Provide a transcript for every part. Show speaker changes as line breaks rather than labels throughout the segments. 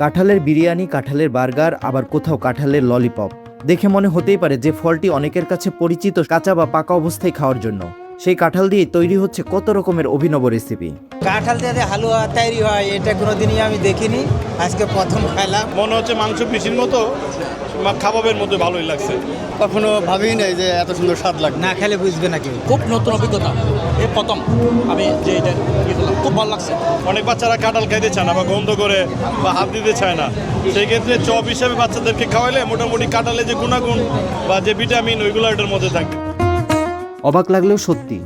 কাঁঠালের বিরিয়ানি, কাঁঠালের বার্গার, আবার কোথাও কাঁঠালের ললিপপ। দেখে মনে হতেই পারে যে ফলটি অনেকের কাছে পরিচিত কাঁচা বা পাকা অবস্থায় খাওয়ার জন্য। সেই কাঁঠাল দিয়ে তৈরি হচ্ছে কত রকমের অভিনব রেসিপি।
কাঁঠাল দিয়ে যে হালুয়া তৈরি হয় এটা কোনোদিনই আমি দেখিনি, আজকে প্রথম খেলাম।
মনে হচ্ছে মাংস পিসির মতো বা কাবাবের মতো ভালোই লাগছে।
কখনো ভাবিই নাই যে এত সুন্দর স্বাদ লাগবে।
না খেলে বুঝবে না কেউ।
খুব নতুন অভিজ্ঞতা, এই প্রথম আমি যে এটা ইয়ে করলাম, খুব ভালো লাগছে।
অনেক বাচ্চারা কাঁঠাল খাইতে চায় না বা গন্ধ করে বা হাত দিতে চায় না, সেই ক্ষেত্রে চপ হিসাবে বাচ্চাদেরকে খাওয়াইলে মোটামুটি কাঁঠালে যে গুণাগুণ বা যে ভিটামিন ওইগুলো এটার মধ্যে থাকে।
অবাক লাগলেও সত্যি,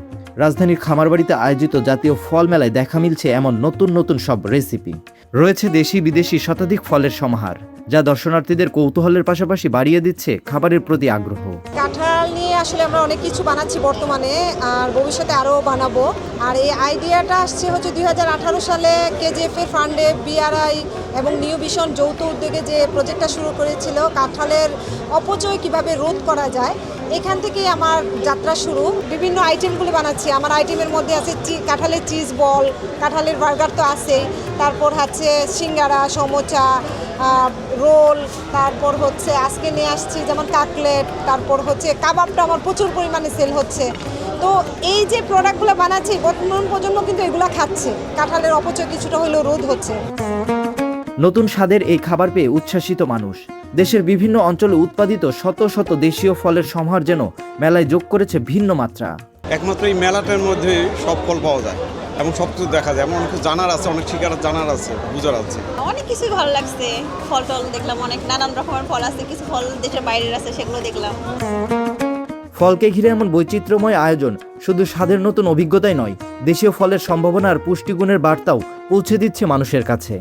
রাজধানীর খামারবাড়িতে আয়োজিত জাতীয় ফল মেলায় দেখা মিলছে এমন নতুন নতুন সব রেসিপি। রয়েছে দেশি বিদেশি শতাধিক ফলের সমাহার, যা দর্শনার্থীদের কৌতূহলের পাশাপাশি বাড়িয়ে দিচ্ছে খাবারের প্রতি আগ্রহ।
কাঁঠাল নিয়ে আসলে আমরা অনেক কিছু বানাচ্ছি বর্তমানে, আর ভবিষ্যতে আরও বানাবো। আর এই আইডিয়াটা আসছে হচ্ছে 2018 সালে কেজিএফ এর ফান্ডে বিআরআই এবং নিউ ভিশন যৌথ উদ্যোগে যে প্রজেক্টটা শুরু করেছিল, কাঁঠালের অপচয় কিভাবে রোধ করা যায়, এখান থেকেই আমার যাত্রা শুরু। বিভিন্ন আইটেমগুলো বানাচ্ছি। আমার আইটেমের মধ্যে আছে কাঁঠালের চিজ বল, কাঁঠালের বার্গার তো আছেই, তারপর হচ্ছে সিঙ্গারা, সমোচা, রোল, তারপর হচ্ছে আজকে নিয়ে আসছি যেমন কাকলেট, তারপর হচ্ছে কাবাবটা আমার প্রচুর পরিমাণে সেল হচ্ছে। তো এই যে প্রোডাক্টগুলো বানাচ্ছি, বর্তমান প্রজন্ম কিন্তু এগুলো খাচ্ছে, কাঁঠালের অপচয় কিছুটা হলেও রোধ হচ্ছে।
নতুন স্বাদের এই খাবার পেয়ে উচ্ছ্বাসিত মানুষ। দেশের বিভিন্ন অঞ্চলে উৎপাদিত শত শত দেশীয় ফলের সমাহার যেন মেলায় যোগ করেছে ভিন্ন মাত্রা।
একমাত্র এই মেলাটার মধ্যে সব ফল পাওয়া যায় এবং সব কিছু দেখা যায়, এমন অনেক কিছু জানার আছে, অনেক শিকার জানার আছে, বুঝার আছে।
অনেক কিছুই ভালো লাগছে। ফল টল দেখলাম, অনেক নানান রকমের ফল আছে, কিছু ফল দেশের বাইরের আছে, সেগুলো দেখলাম।
ফলকে ঘিরে এমন বৈচিত্র্যময় আয়োজন শুধু স্বাদের নতুন অভিজ্ঞতাই নয়, দেশীয় ফলের সম্ভাবনা আর পুষ্টিগুণের বার্তাও পৌঁছে দিচ্ছে মানুষের কাছে।